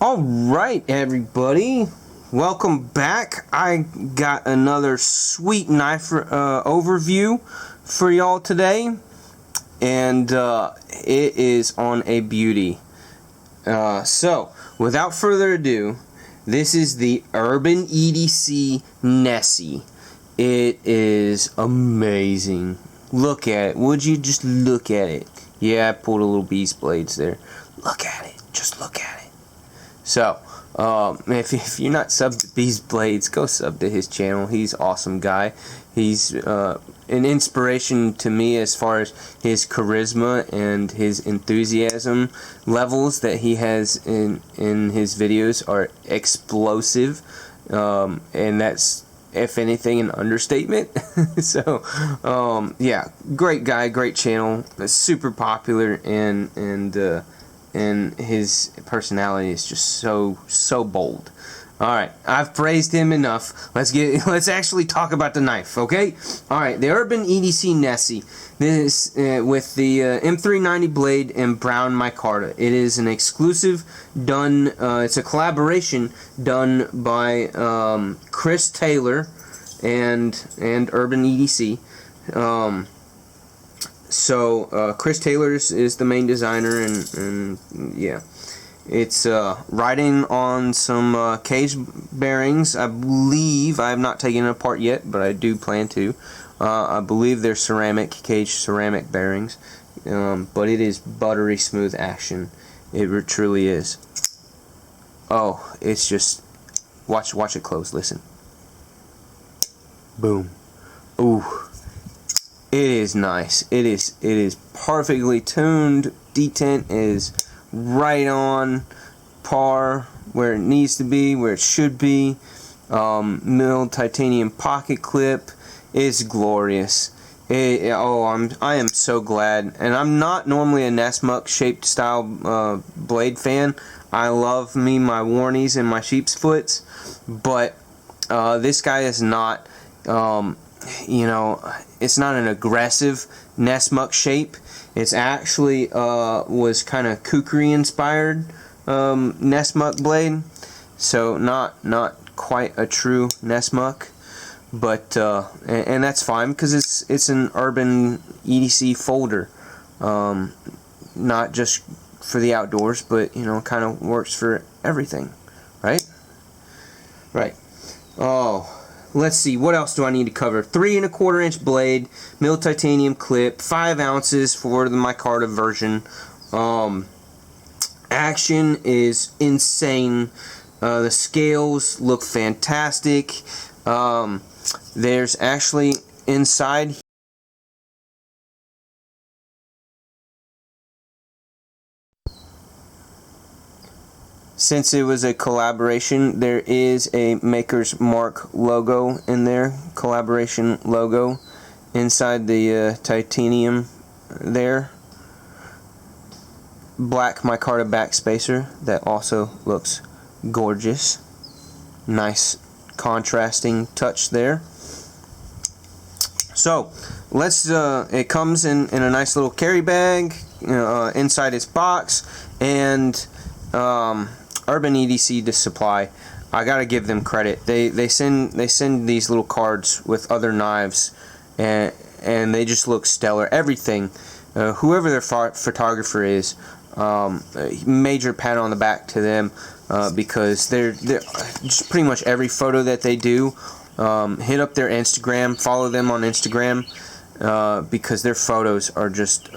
Alright, everybody, welcome back. I got another sweet knife overview for y'all today, and it is on a beauty. So without further ado, this is the Urban EDC Nessie. It is amazing. Look at it. Would you just look at it? Yeah, I pulled a little beast blades there. Look at it. Just look at it. So, if you're not subbed to Beast Blades, go sub to his channel. He's an awesome guy. He's an inspiration to me as far as his charisma and his enthusiasm levels that he has in his videos are explosive, and that's, if anything, an understatement. So, yeah, great guy, great channel, super popular, and his personality is just so bold. Alright, I've praised him enough. Let's actually talk about the knife, okay? Alright, the Urban EDC Nessie. This with the M390 blade and brown micarta. It is an exclusive done, it's a collaboration done by Chris Taylor and Urban EDC. So Chris Taylor is the main designer, and yeah, it's riding on some cage bearings. I believe, I have not taken it apart yet, but I do plan to. I believe they're ceramic bearings, but it is buttery smooth action. It truly is. Oh, it's just watch it close. Listen. Boom. Ooh. It is nice. It is perfectly tuned. Detent is right on par where it needs to be, where it should be. Milled titanium pocket clip is glorious. I am so glad. And I'm not normally a Nessmuck shaped style blade fan. I love my Warnies and my sheep's foots, but this guy is not. You know, it's not an aggressive Nessmuck shape. It's actually was kind of kukri inspired Nessmuck blade, so not quite a true Nessmuck, but and that's fine because it's an Urban EDC folder, not just for the outdoors, but you know, kind of works for everything, right? Right. Oh. Let's see, what else do I need to cover? 3 1/4 inch blade, milled titanium clip, 5 ounces for the micarta version. Action is insane. The scales look fantastic. There's actually inside. Since it was a collaboration, there is a Maker's Mark logo in there, collaboration logo, inside the titanium there. Black micarta backspacer that also looks gorgeous. Nice contrasting touch there. So, it comes in a nice little carry bag, inside its box, and Urban EDC to supply. I gotta give them credit. They send these little cards with other knives, and they just look stellar. Everything, whoever their photographer is, major pat on the back to them, because they're just pretty much every photo that they do. Hit up their Instagram, follow them on Instagram, because their photos are just,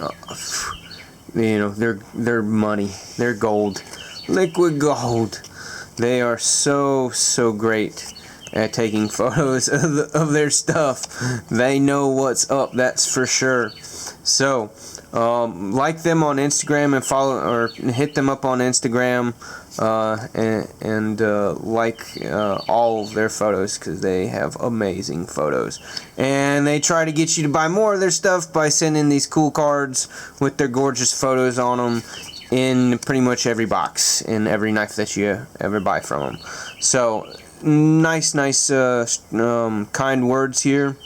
you know, they're money, they're gold. Liquid gold. They are so great at taking photos of their stuff. They know what's up, that's for sure. So like them on Instagram and follow, or hit them up on Instagram, and like all of their photos, because they have amazing photos, and they try to get you to buy more of their stuff by sending these cool cards with their gorgeous photos on them in pretty much every box, in every knife that you ever buy from them. So nice kind words here,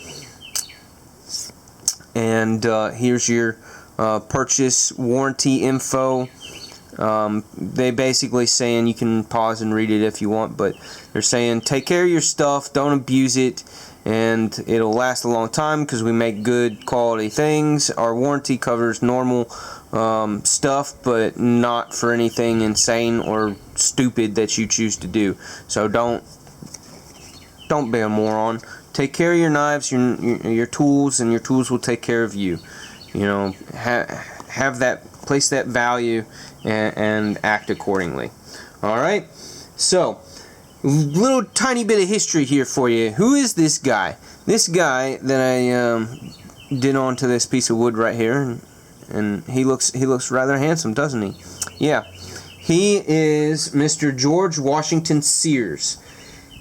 and here's your purchase warranty info. They basically saying, you can pause and read it if you want, but they're saying take care of your stuff, don't abuse it, and it'll last a long time because we make good quality things. Our warranty covers normal stuff, but not for anything insane or stupid that you choose to do. So don't be a moron. Take care of your knives, your tools, and your tools will take care of you. You know, have that, place that value, and act accordingly. Alright, so little tiny bit of history here for you. Who is this guy? This guy that I did onto this piece of wood right here, and he looks rather handsome, doesn't he? Yeah, he is Mr. George Washington Sears.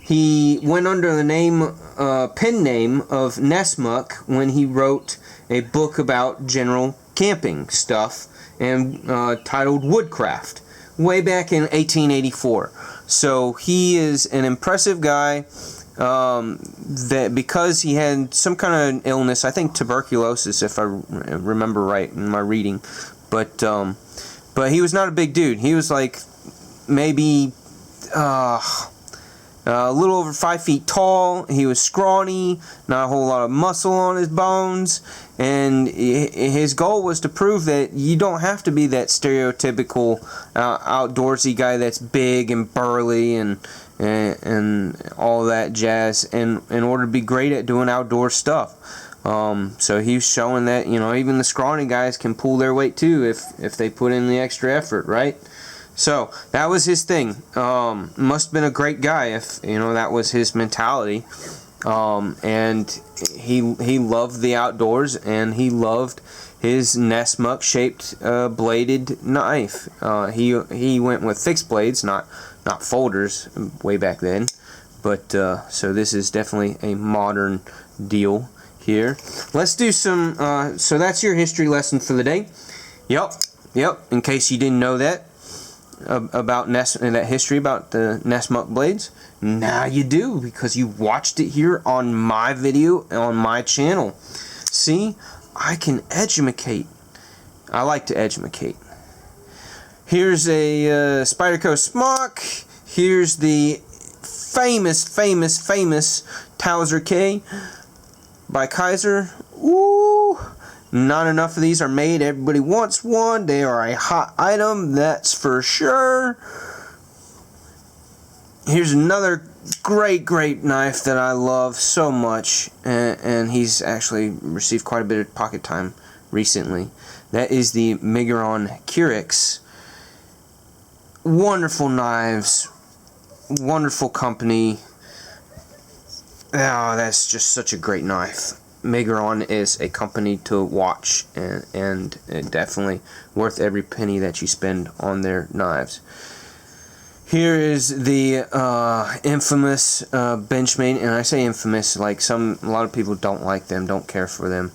He went under the name, pen name of Nessmuck when he wrote a book about general camping stuff and titled Woodcraft way back in 1884. So he is an impressive guy that because he had some kind of illness, I think tuberculosis if I remember right in my reading, but he was not a big dude. He was like maybe a little over 5 feet tall. He was scrawny, not a whole lot of muscle on his bones, and his goal was to prove that you don't have to be that stereotypical outdoorsy guy that's big and burly and all that jazz in order to be great at doing outdoor stuff. So he's showing that, you know, even the scrawny guys can pull their weight too if they put in the extra effort, right? So that was his thing. Must have been a great guy if, you know, that was his mentality. And he loved the outdoors, and he loved his Nessmuck shaped bladed knife. He went with fixed blades, not folders way back then. But so this is definitely a modern deal here. Let's do some. So that's your history lesson for the day. Yep. In case you didn't know that about that history about the Nessmuck blades, now you do, because you watched it here on my video on my channel. See, I can educate. I like to educate. Here's a Spyderco smock. Here's the famous Towser K by Kaiser. Ooh, not enough of these are made. Everybody wants one. They are a hot item, that's for sure. Here's another great knife that I love so much, and he's actually received quite a bit of pocket time recently. That is the Miguron Curix. Wonderful knives, wonderful company. Oh, that's just such a great knife. Miguron is a company to watch, and definitely worth every penny that you spend on their knives. Here is the infamous Benchmade, and I say infamous like a lot of people don't like them, don't care for them,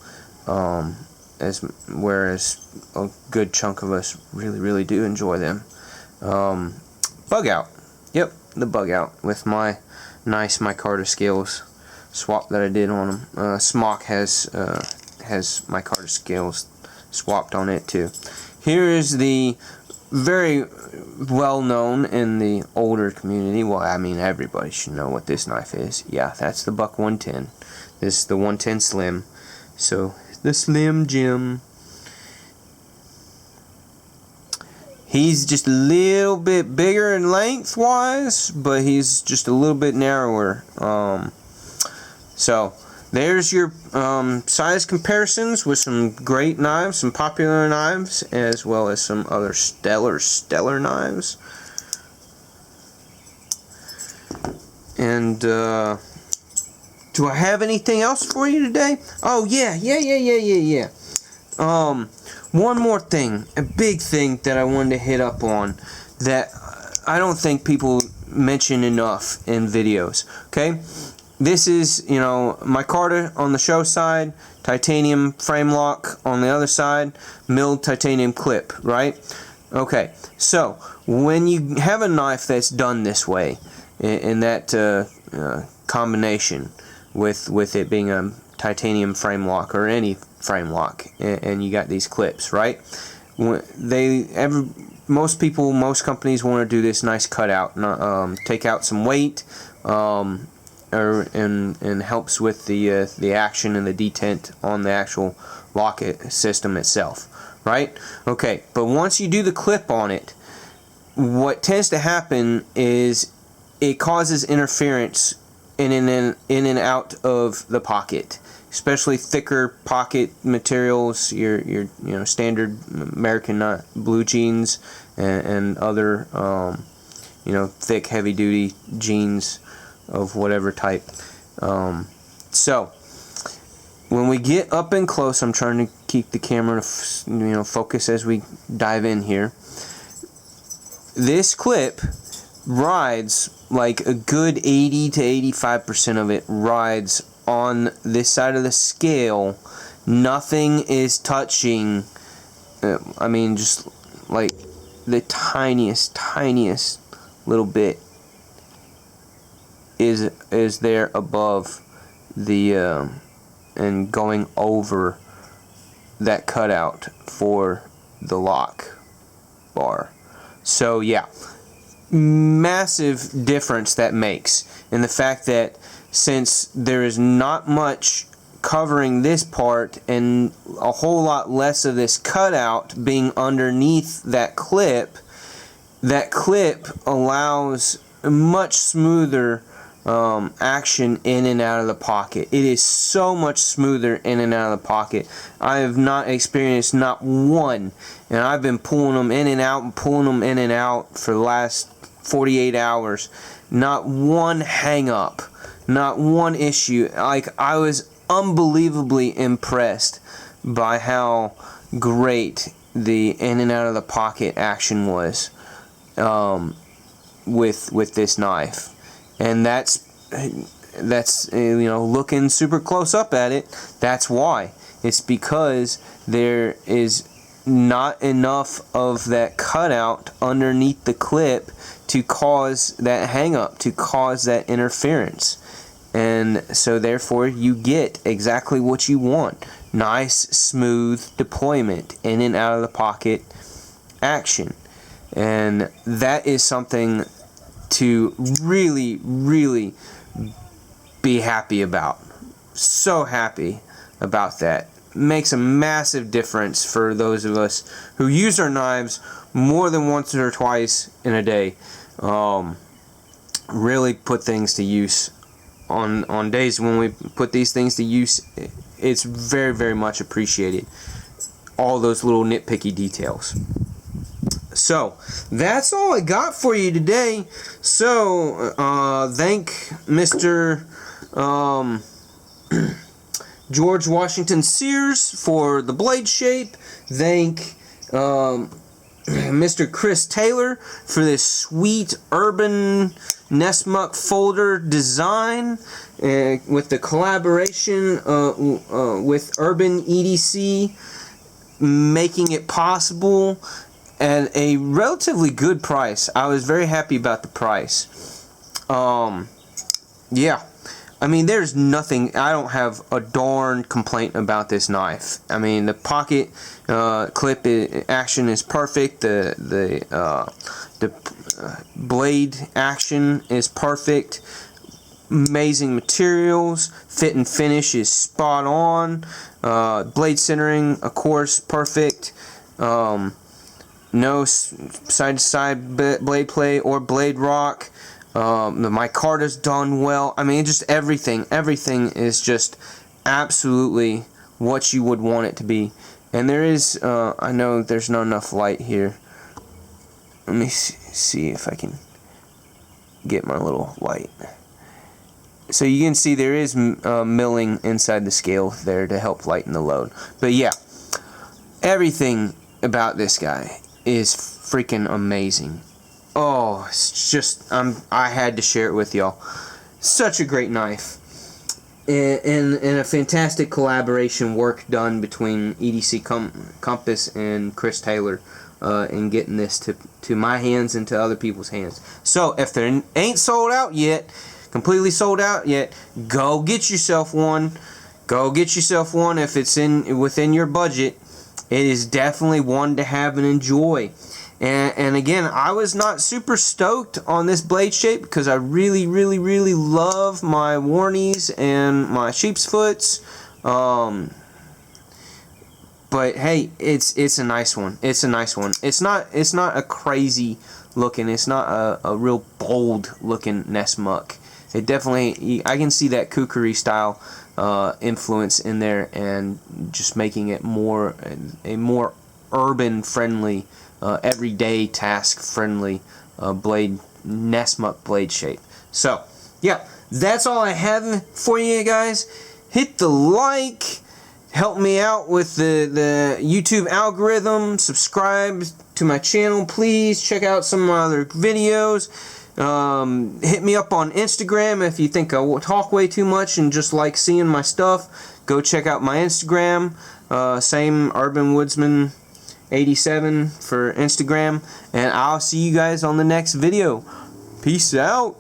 whereas a good chunk of us really do enjoy them. Bug Out, yep, the Bug Out with my nice micarta scales swap that I did on them. Smock has micarta scales swapped on it too. Here is the very well known in the older community. Well, I mean, everybody should know what this knife is. Yeah, that's the Buck 110. This is the 110 Slim. So the Slim Jim. He's just a little bit bigger in lengthwise, but he's just a little bit narrower. So there's your size comparisons with some great knives, some popular knives, as well as some other stellar knives. And do I have anything else for you today? Oh yeah. One more thing, a big thing that I wanted to hit up on that I don't think people mention enough in videos. Okay. This is, you know, micarta on the show side, titanium frame lock on the other side, milled titanium clip, right? Okay, so when you have a knife that's done this way, in that combination with it being a titanium frame lock or any frame lock, and you got these clips, right? most people, most companies want to do this nice cutout, take out some weight, and helps with the action and the detent on the actual lock system itself, right? Okay, but once you do the clip on it, what tends to happen is it causes interference in and out of the pocket, especially thicker pocket materials, your standard American blue jeans and other thick heavy duty jeans of whatever type. So when we get up and close, I'm trying to keep the camera focus as we dive in here. This clip rides like a good 80 to 85% of it rides on this side of the scale. Nothing is touching. I mean, just like the tiniest little bit is there above the and going over that cutout for the lock bar. So yeah, massive difference that makes in the fact that since there is not much covering this part and a whole lot less of this cutout being underneath that clip allows a much smoother action in and out of the pocket. It is so much smoother in and out of the pocket. I have not experienced not one, and I've been pulling them in and out and pulling them in and out for the last 48 hours. Not one hang up, not one issue. Like, I was unbelievably impressed by how great the in and out of the pocket action was with this knife. And that's looking super close up at it, that's why. It's because there is not enough of that cutout underneath the clip to cause that hang up, to cause that interference. And so therefore you get exactly what you want. Nice, smooth deployment, in and out of the pocket action. And that is something to really, really be happy about. So happy about that. Makes a massive difference for those of us who use our knives more than once or twice in a day. Really put things to use on days when we put these things to use. It's very, very much appreciated. All those little nitpicky details. So that's all I got for you today. So thank Mr. George Washington Sears for the blade shape. Thank Mr. Chris Taylor for this sweet urban Nessmuck folder design with the collaboration with Urban EDC, making it possible at a relatively good price. I was very happy about the price. Yeah, I mean, there's nothing, I don't have a darn complaint about this knife. I mean, the pocket clip action is perfect. The blade action is perfect. Amazing materials. Fit and finish is spot on. Blade centering, of course, perfect. No side-to-side blade play or blade rock. The micarta's done well. I mean, just everything is just absolutely what you would want it to be. And there is, I know there's not enough light here. Let me see if I can get my little light. So you can see there is milling inside the scale there to help lighten the load. But yeah, everything about this guy is freaking amazing. Oh, it's just, I had to share it with y'all. Such a great knife. And a fantastic collaboration work done between EDC Compass and Chris Taylor in getting this to my hands and to other people's hands. So, if there ain't sold out yet, completely sold out yet, go get yourself one. Go get yourself one if it's within your budget. It is definitely one to have and enjoy. And again, I was not super stoked on this blade shape because I really love my Warnies and my sheep's foots. But hey, it's a nice one. It's a nice one. It's not a crazy looking. It's not a real bold looking Nest muck. It definitely, I can see that kukri style influence in there, and just making it a more urban friendly, everyday task friendly blade, Nest muck blade shape. So yeah, that's all I have for you guys. Hit the like. Help me out with the YouTube algorithm. Subscribe to my channel, please. Check out some of my other videos. Hit me up on Instagram if you think I talk way too much and just like seeing my stuff. Go check out my Instagram. Same Urban Woodsman 87 for Instagram. And I'll see you guys on the next video. Peace out.